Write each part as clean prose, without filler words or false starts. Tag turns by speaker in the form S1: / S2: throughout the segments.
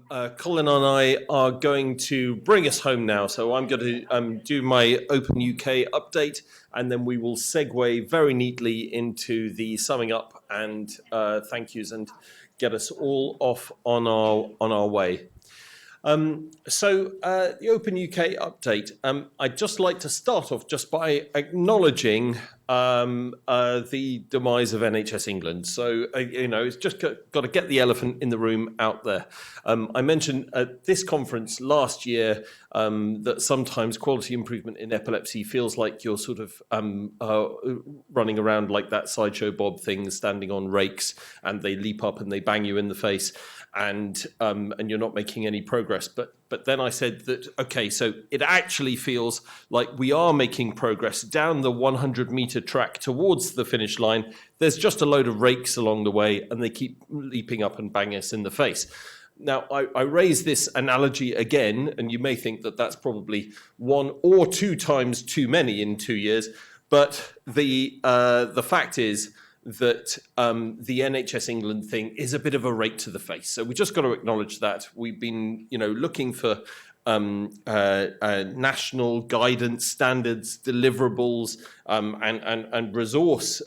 S1: Colin and I are going to bring us home now. So I'm going to do my Open UK update, and then we will segue very neatly into the summing up and thank yous and get us all off on our way. The Open UK update. I'd just like to start off just by acknowledging the demise of NHS England. So, it's just got to get the elephant in the room out there. I mentioned at this conference last year that sometimes quality improvement in epilepsy feels like you're sort of running around like that Sideshow Bob thing, standing on rakes, and they leap up and they bang you in the face. And you're not making any progress. But then I said that, okay, so it actually feels like we are making progress down the 100-meter track towards the finish line. There's just a load of rakes along the way, and they keep leaping up and banging us in the face. Now, I raise this analogy again, and you may think that that's probably 1 or 2 times too many in 2 years. But the fact is that the NHS England thing is a bit of a rake to the face. So we just got to acknowledge that. We've been, looking for national guidance, standards, deliverables, and resource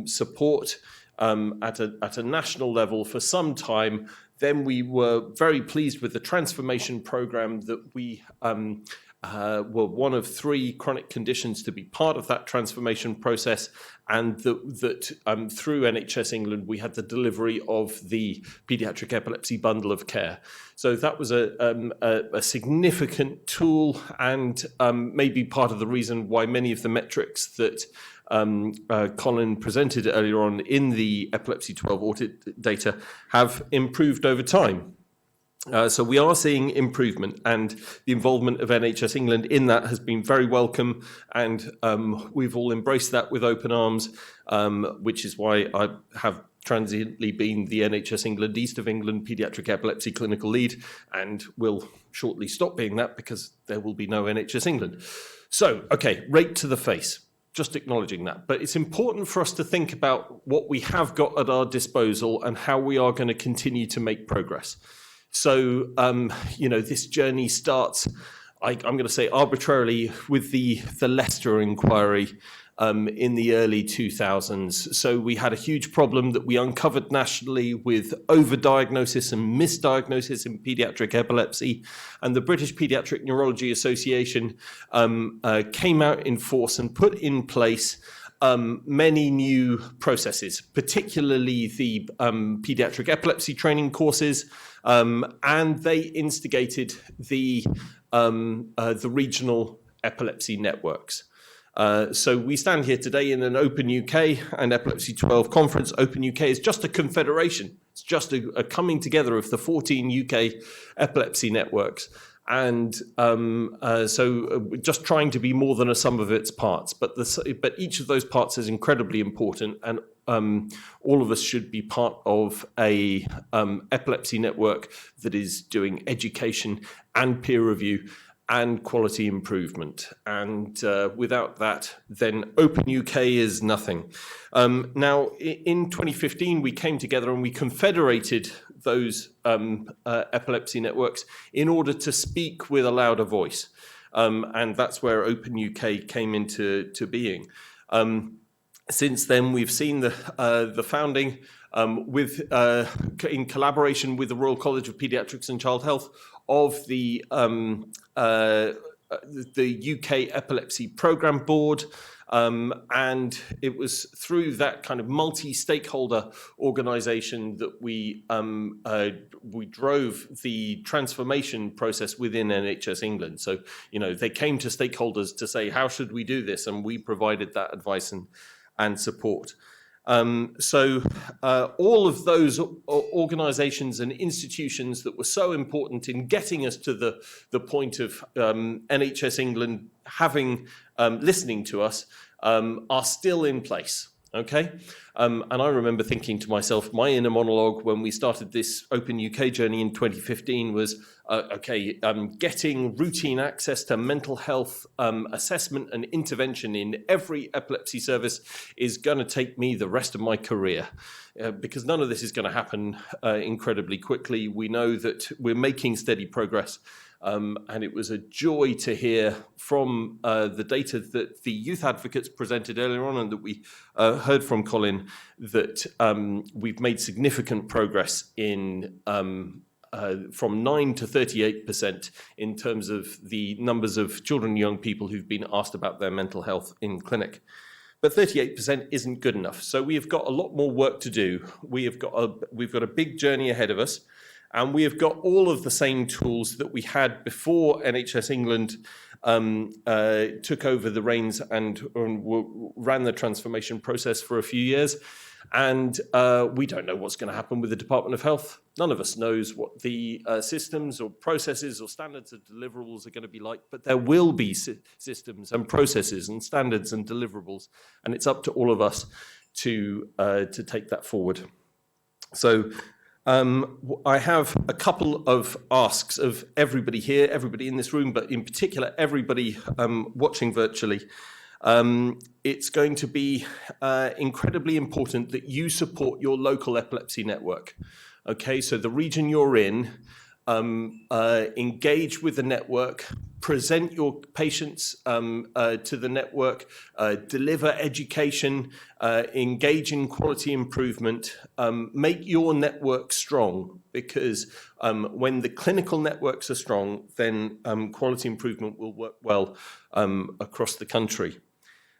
S1: support at a national level for some time. Then we were very pleased with the transformation program that we were one of 3 chronic conditions to be part of that transformation process, and that through NHS England we had the delivery of the paediatric epilepsy bundle of care. So that was a significant tool, and maybe part of the reason why many of the metrics that Colin presented earlier on in the Epilepsy 12 audit data have improved over time. So we are seeing improvement, and the involvement of NHS England in that has been very welcome, and we've all embraced that with open arms, which is why I have transiently been the NHS England East of England Paediatric Epilepsy Clinical Lead, and will shortly stop being that because there will be no NHS England. So, okay, rake to the face. Just acknowledging that. But it's important for us to think about what we have got at our disposal and how we are going to continue to make progress. So, this journey starts, I'm going to say arbitrarily, with the Leicester inquiry in the early 2000s. So we had a huge problem that we uncovered nationally with overdiagnosis and misdiagnosis in paediatric epilepsy. And the British Paediatric Neurology Association came out in force and put in place many new processes, particularly the paediatric epilepsy training courses, and they instigated the regional epilepsy networks. So we stand here today in an Open UK and Epilepsy 12 conference. Open UK is just a confederation. It's just a coming together of the 14 UK epilepsy networks. And so just trying to be more than a sum of its parts. But each of those parts is incredibly important, and all of us should be part of a epilepsy network that is doing education and peer review and quality improvement. And without that, then Open UK is nothing. Now, in 2015, we came together and we confederated those epilepsy networks in order to speak with a louder voice. And that's where Open UK came into being. Since then, we've seen the founding in collaboration with the Royal College of Paediatrics and Child Health of the UK Epilepsy Programme Board. And it was through that kind of multi-stakeholder organisation that we drove the transformation process within NHS England. So, they came to stakeholders to say, how should we do this? And we provided that advice and support. All of those organisations and institutions that were so important in getting us to the point of NHS England having listening to us are still in place. Okay, And I remember thinking to myself, my inner monologue when we started this Open UK journey in 2015 was, getting routine access to mental health assessment and intervention in every epilepsy service is going to take me the rest of my career. Because none of this is going to happen incredibly quickly. We know that we're making steady progress. And it was a joy to hear from the data that the youth advocates presented earlier on and that we heard from Colin that we've made significant progress in from 9 to 38% in terms of the numbers of children and young people who've been asked about their mental health in clinic. But 38% isn't good enough. So we've got a lot more work to do. We've got a big journey ahead of us. And we have got all of the same tools that we had before NHS England took over the reins and ran the transformation process for a few years. And we don't know what's going to happen with the Department of Health. None of us knows what the systems or processes or standards of deliverables are going to be like, but there will be systems and processes and standards and deliverables. And it's up to all of us to take that forward. So I have a couple of asks of everybody here, everybody in this room, but in particular, everybody watching virtually. It's going to be incredibly important that you support your local epilepsy network. Okay, so the region you're in, engage with the network, present your patients to the network, deliver education, engage in quality improvement, make your network strong, because when the clinical networks are strong, then quality improvement will work well across the country.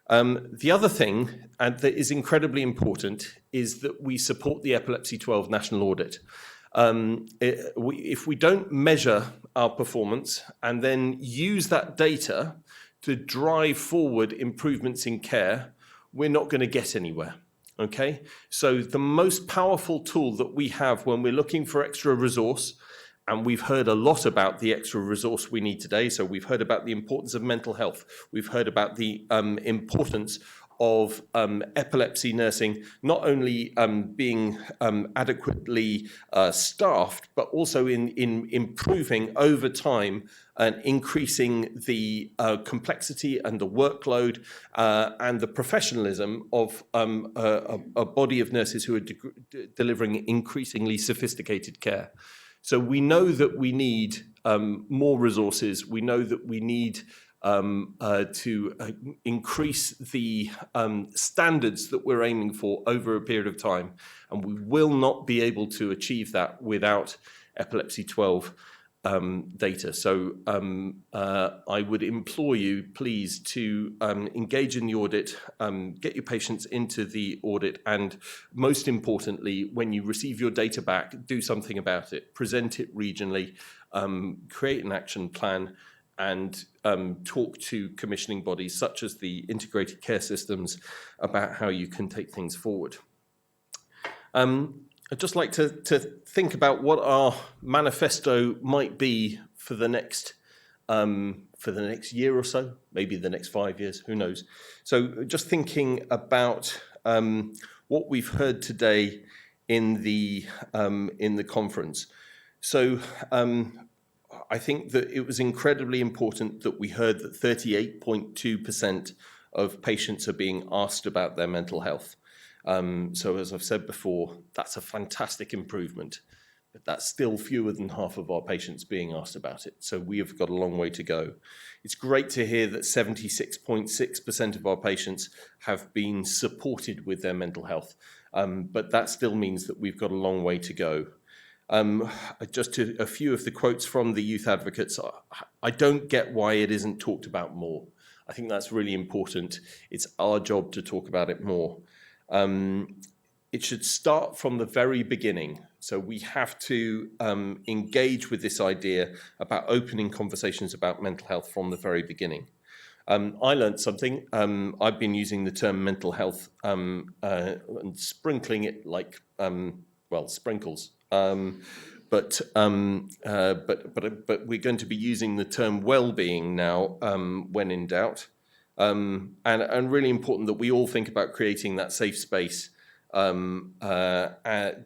S1: The other thing that is incredibly important is that we support the Epilepsy 12 national audit. If we don't measure our performance and then use that data to drive forward improvements in care, we're not going to get anywhere. Okay? So the most powerful tool that we have when we're looking for extra resource, and we've heard a lot about the extra resource we need today. So we've heard about the importance of mental health. We've heard about the importance of epilepsy nursing, not only being adequately staffed, but also in improving over time and increasing the complexity and the workload and the professionalism of a body of nurses who are delivering increasingly sophisticated care. So we know that we need more resources. We know that we need to increase the standards that we're aiming for over a period of time. And we will not be able to achieve that without Epilepsy 12 data. So I would implore you, please, to engage in the audit, get your patients into the audit, and most importantly, when you receive your data back, do something about it, present it regionally, create an action plan, and talk to commissioning bodies such as the integrated care systems about how you can take things forward. I'd just like to think about what our manifesto might be for the next year or so, maybe the next 5 years, who knows. So just thinking about what we've heard today in the conference. So I think that it was incredibly important that we heard that 38.2% of patients are being asked about their mental health. So as I've said before, that's a fantastic improvement, but that's still fewer than half of our patients being asked about it. So we have got a long way to go. It's great to hear that 76.6% of our patients have been supported with their mental health, but that still means that we've got a long way to go. Just to a few of the quotes from the youth advocates, I don't get why it isn't talked about more. I think that's really important. It's our job to talk about it more. It should start from the very beginning. So we have to engage with this idea about opening conversations about mental health from the very beginning. I learned something. I've been using the term mental health and sprinkling it like, sprinkles. But we're going to be using the term well-being now when in doubt. And really important that we all think about creating that safe space and that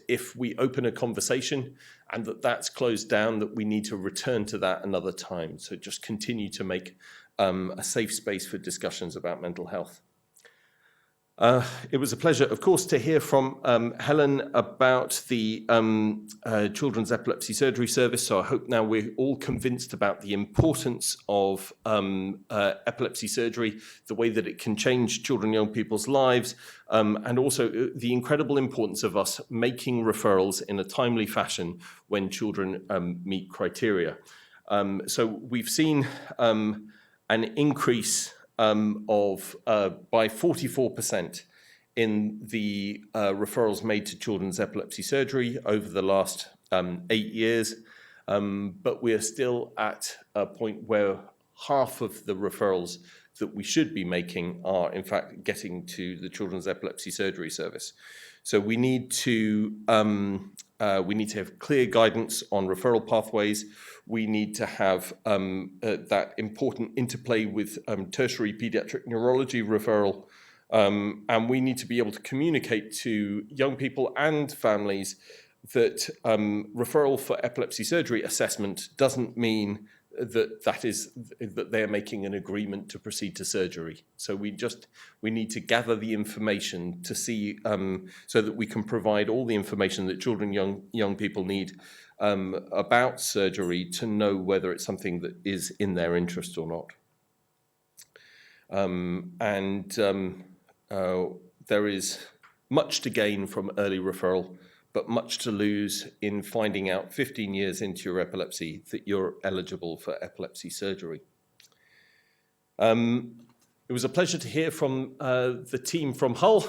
S1: if we open a conversation and that's closed down, that we need to return to that another time. So just continue to make a safe space for discussions about mental health. It was a pleasure, of course, to hear from Helen about the Children's Epilepsy Surgery Service. So I hope now we're all convinced about the importance of epilepsy surgery, the way that it can change children and young people's lives, and also the incredible importance of us making referrals in a timely fashion when children meet criteria. So we've seen an increase by 44% in the referrals made to children's epilepsy surgery over the last 8 years. But we're still at a point where half of the referrals that we should be making are, in fact, getting to the Children's Epilepsy Surgery Service. So we need to have clear guidance on referral pathways. We need to have that important interplay with tertiary pediatric neurology referral. And we need to be able to communicate to young people and families that referral for epilepsy surgery assessment doesn't mean that they're making an agreement to proceed to surgery. So we need to gather the information to see so that we can provide all the information that children, young people need about surgery to know whether it's something that is in their interest or not. There is much to gain from early referral, but much to lose in finding out 15 years into your epilepsy that you're eligible for epilepsy surgery. It was a pleasure to hear from the team from Hull.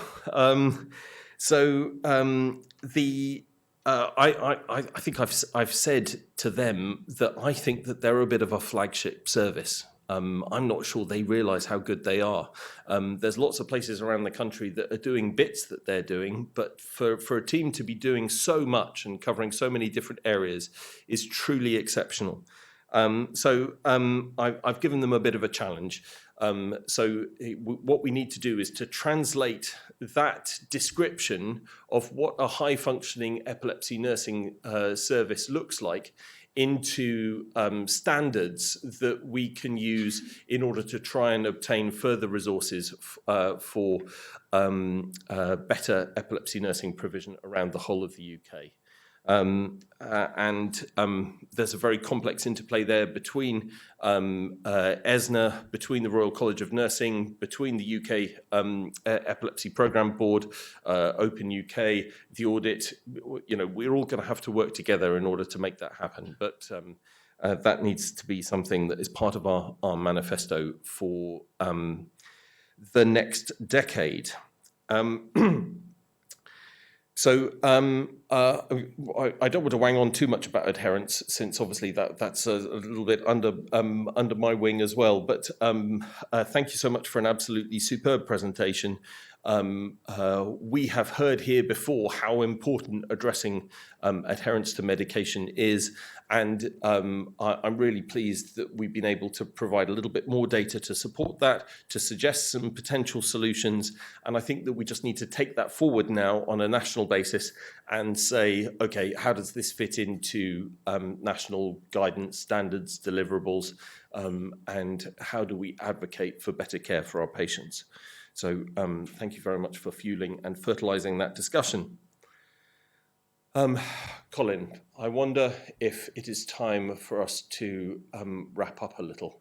S1: I think I've said to them that I think that they're a bit of a flagship service. I'm not sure they realise how good they are. There's lots of places around the country that are doing bits that they're doing, but for a team to be doing so much and covering so many different areas is truly exceptional. I've given them a bit of a challenge. What we need to do is to translate that description of what a high-functioning epilepsy nursing service looks like into standards that we can use in order to try and obtain further resources for better epilepsy nursing provision around the whole of the UK. There's a very complex interplay there between ESNA, between the Royal College of Nursing, between the UK Epilepsy Programme Board, Open UK, the audit. We're all going to have to work together in order to make that happen. But that needs to be something that is part of our manifesto for the next decade. I don't want to wang on too much about adherence, since obviously that's a little bit under my wing as well. But thank you so much for an absolutely superb presentation. We have heard here before how important addressing adherence to medication is, and I'm really pleased that we've been able to provide a little bit more data to support that, to suggest some potential solutions, and I think that we just need to take that forward now on a national basis and say, okay, how does this fit into national guidance, standards, deliverables, and how do we advocate for better care for our patients? So thank you very much for fueling and fertilising that discussion. Colin, I wonder if it is time for us to wrap up a little.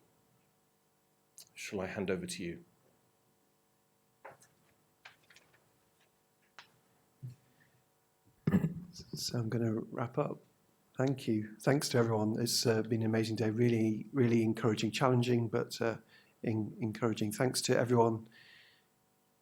S1: Shall I hand over to you?
S2: So I'm going to wrap up. Thank you. Thanks to everyone. It's been an amazing day, really, really encouraging, challenging, but encouraging. Thanks to everyone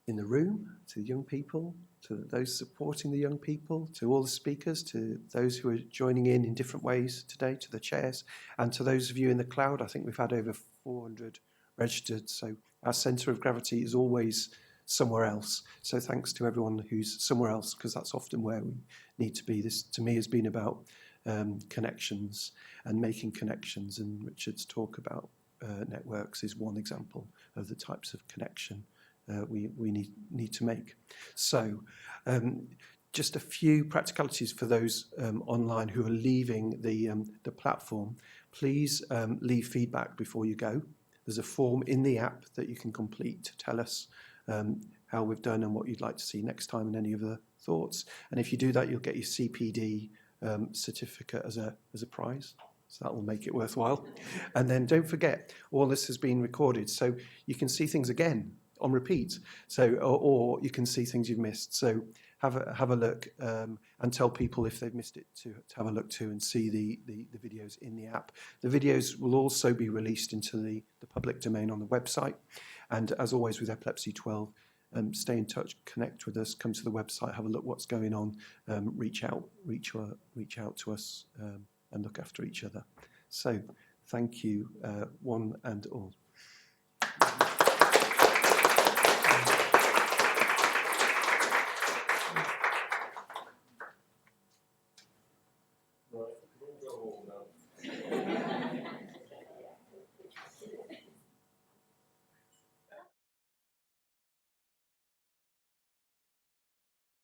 S2: in the room, to the young people, to those supporting the young people, to all the speakers, to those who are joining in different ways today, to the chairs, and to those of you in the cloud. I think we've had over 400 registered, so our centre of gravity is always somewhere else. So thanks to everyone who's somewhere else, because that's often where we need to be. This, to me, has been about connections and making connections, and Richard's talk about networks is one example of the types of connection we need to make. So just a few practicalities for those online who are leaving the platform. Please leave feedback before you go. There's a form in the app that you can complete to tell us how we've done and what you'd like to see next time and any other thoughts. And if you do that, you'll get your CPD certificate as a prize. So that will make it worthwhile. And then don't forget, all this has been recorded, so you can see things again on repeat. So, or you can see things you've missed. So have a look and tell people if they've missed it to have a look too and see the videos in the app. The videos will also be released into the public domain on the website. And as always with Epilepsy 12, stay in touch, connect with us, come to the website, have a look what's going on, reach out to us, and look after each other. So thank you, one and all.